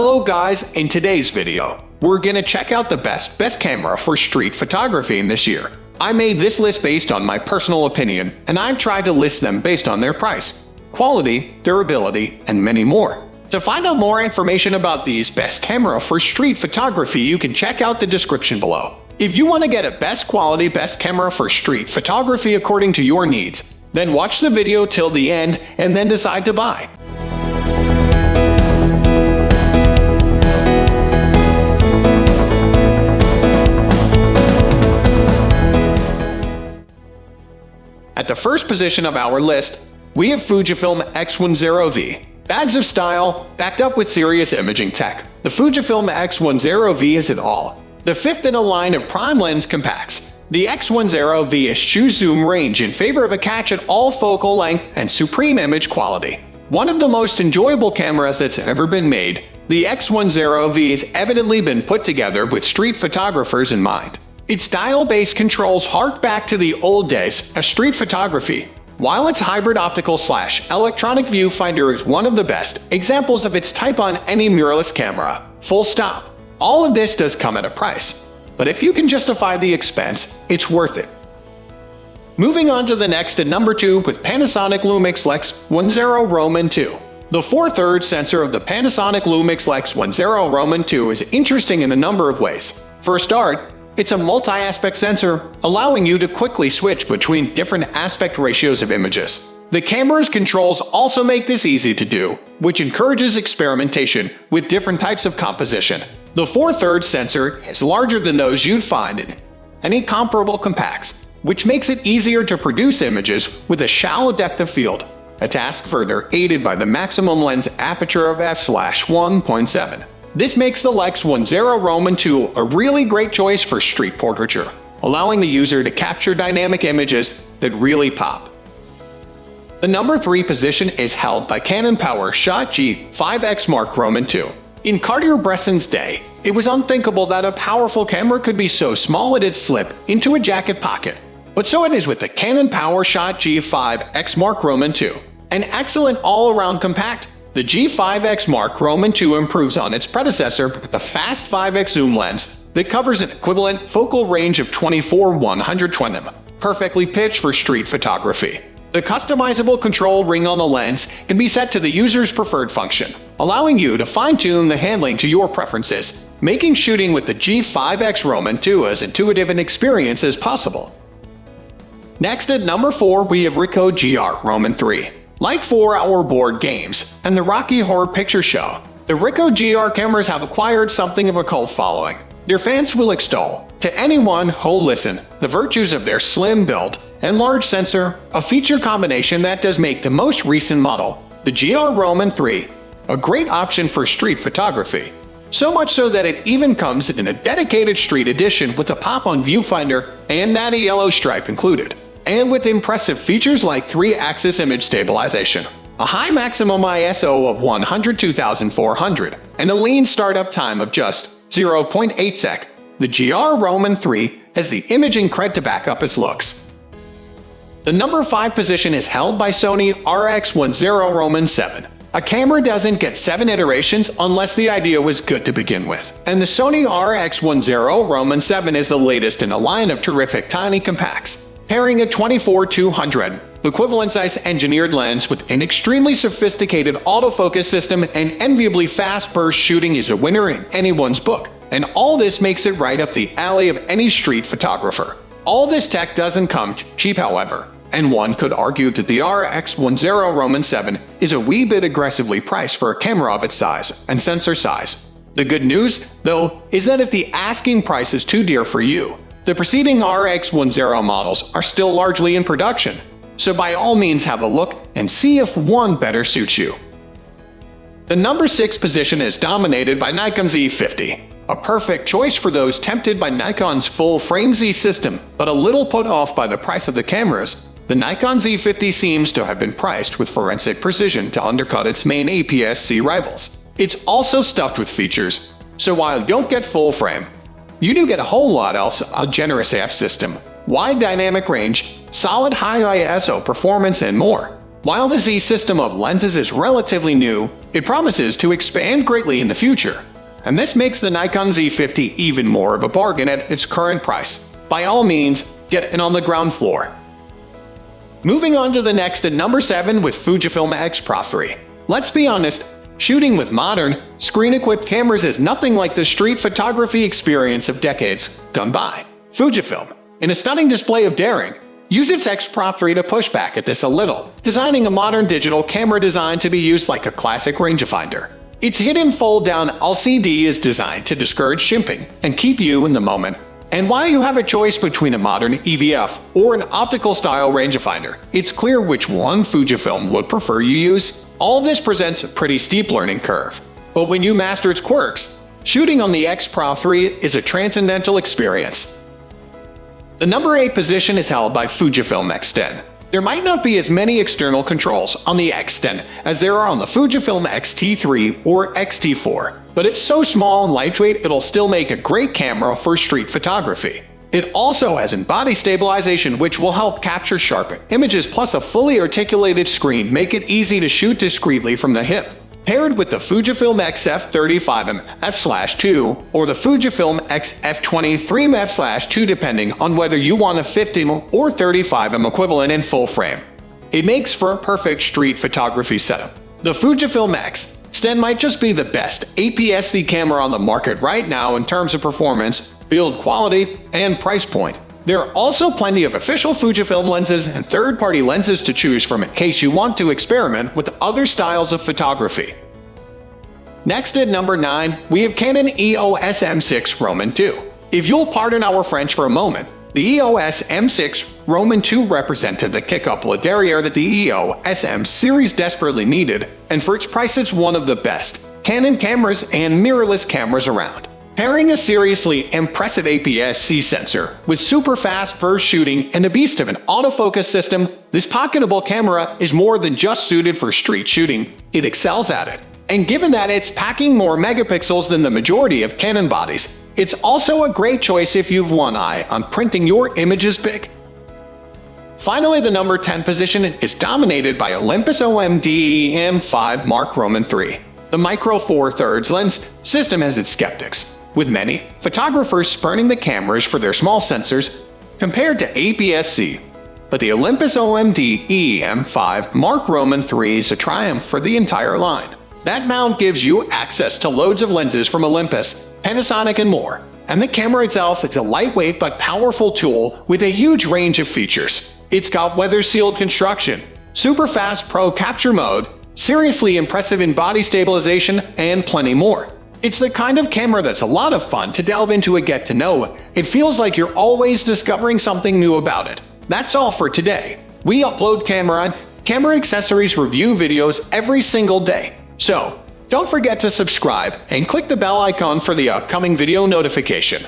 Hello guys, in today's video, we're gonna check out the best camera for street photography in this year. I made this list based on my personal opinion, and I've tried to list them based on their price, quality, durability, and many more. To find out more information about these best camera for street photography, you can check out the description below. If you want to get a best quality best camera for street photography according to your needs, then watch the video till the end and then decide to buy. At the first position of our list, we have Fujifilm X10V. Bags of style, backed up with serious imaging tech. The Fujifilm X10V is it all. The fifth in a line of prime lens compacts. The X10V eschews zoom range in favor of a catch at all focal length and supreme image quality. One of the most enjoyable cameras that's ever been made, the X10V has evidently been put together with street photographers in mind. Its dial-based controls hark back to the old days of street photography, while its hybrid optical/electronic viewfinder is one of the best examples of its type on any mirrorless camera. Full stop. All of this does come at a price, but if you can justify the expense, it's worth it. Moving on to the next at number 2 with Panasonic Lumix S1H Roman II. The 4/3 sensor of the Panasonic Lumix S1H Roman II is interesting in a number of ways. For a start, it's a multi-aspect sensor, allowing you to quickly switch between different aspect ratios of images. The camera's controls also make this easy to do, which encourages experimentation with different types of composition. The 4/3 sensor is larger than those you'd find in any comparable compacts, which makes it easier to produce images with a shallow depth of field, a task further aided by the maximum lens aperture of f/1.7. This makes the X10 Roman II a really great choice for street portraiture, allowing the user to capture dynamic images that really pop. The number 3 position is held by Canon G5X Mark II. In Cartier-Bresson's day, it was unthinkable that a powerful camera could be so small it'd slip into a jacket pocket. But so it is with the Canon G5X Mark II. An excellent all-around compact, the G5X Mark II improves on its predecessor with a fast 5x zoom lens that covers an equivalent focal range of 24-120, perfectly pitched for street photography. The customizable control ring on the lens can be set to the user's preferred function, allowing you to fine-tune the handling to your preferences, making shooting with the G5X Roman II as intuitive an experience as possible. Next at number 4 we have Ricoh GR Roman III. Like 4-hour board games and the Rocky Horror Picture Show, the Ricoh GR cameras have acquired something of a cult following. Their fans will extol, to anyone who'll listen, the virtues of their slim build and large sensor, a feature combination that does make the most recent model, the GR Roman III, a great option for street photography. So much so that it even comes in a dedicated street edition with a pop-on viewfinder and natty yellow stripe included, and with impressive features like 3-axis image stabilization, a high maximum ISO of 102,400, and a lean startup time of just 0.8 sec. The GR Roman III has the imaging cred to back up its looks. The number 5 position is held by Sony RX10 Roman 7. A camera doesn't get 7 iterations unless the idea was good to begin with, and the Sony RX10 Roman 7 is the latest in a line of terrific tiny compacts. Pairing a 24-200 equivalent size engineered lens with an extremely sophisticated autofocus system and enviably fast burst shooting is a winner in anyone's book. And all this makes it right up the alley of any street photographer. All this tech doesn't come cheap, however, and one could argue that the RX10 Roman 7 is a wee bit aggressively priced for a camera of its size and sensor size. The good news, though, is that if the asking price is too dear for you, the preceding RX10 models are still largely in production, so by all means have a look and see if one better suits you. The number 6 position is dominated by Nikon Z50. A perfect choice for those tempted by Nikon's full-frame Z system, but a little put off by the price of the cameras. The Nikon Z50 seems to have been priced with forensic precision to undercut its main APS-C rivals. It's also stuffed with features, so while you don't get full-frame, you do get a whole lot else: a generous AF system, wide dynamic range, solid high ISO performance, and more. While the Z system of lenses is relatively new, it promises to expand greatly in the future. And this makes the Nikon Z50 even more of a bargain at its current price. By all means, get in on the ground floor. Moving on to the next at number 7 with Fujifilm XPro 3. Let's be honest, shooting with modern, screen-equipped cameras is nothing like the street photography experience of decades gone by. Fujifilm, in a stunning display of daring, used its XPro 3 to push back at this a little, designing a modern digital camera designed to be used like a classic rangefinder. Its hidden fold-down LCD is designed to discourage shimping and keep you in the moment. And while you have a choice between a modern EVF or an optical-style rangefinder, it's clear which one Fujifilm would prefer you use. All of this presents a pretty steep learning curve. But when you master its quirks, shooting on the XPro 3 is a transcendental experience. The number 8 position is held by Fujifilm X10. There might not be as many external controls on the X10 as there are on the Fujifilm X-T3 or X-T4, but it's so small and lightweight it'll still make a great camera for street photography. It also has in-body stabilization, which will help capture sharp images, plus a fully articulated screen make it easy to shoot discreetly from the hip. Paired with the Fujifilm X-F35mm f/2 or the Fujifilm X-F23mm f/2 depending on whether you want a 50mm or 35mm equivalent in full frame. It makes for a perfect street photography setup. The Fujifilm X10 might just be the best APS-C camera on the market right now in terms of performance, build quality, and price point. There are also plenty of official Fujifilm lenses and third-party lenses to choose from in case you want to experiment with other styles of photography. Next at number 9, we have Canon EOS M6 Roman II. If you'll pardon our French for a moment, the EOS M6 Roman II represented the kick-up la derrière that the EOS M series desperately needed, and for its price it's one of the best Canon cameras and mirrorless cameras around. Pairing a seriously impressive APS-C sensor with super fast burst shooting and a beast of an autofocus system, this pocketable camera is more than just suited for street shooting, it excels at it. And given that it's packing more megapixels than the majority of Canon bodies, it's also a great choice if you've one eye on printing your images big. Finally, the number 10 position is dominated by Olympus OMD M5 Mark III. The Micro Four Thirds lens system has its skeptics, with many photographers spurning the cameras for their small sensors compared to APS-C. But the Olympus OMD M5 Mark III is a triumph for the entire line. That mount gives you access to loads of lenses from Olympus, Panasonic, and more. And the camera itself is a lightweight but powerful tool with a huge range of features. It's got weather-sealed construction, super fast pro capture mode, seriously impressive in-body stabilization, and plenty more. It's the kind of camera that's a lot of fun to delve into and get to know. It feels like you're always discovering something new about it. That's all for today. We upload camera and camera accessories review videos every single day. So, don't forget to subscribe and click the bell icon for the upcoming video notification.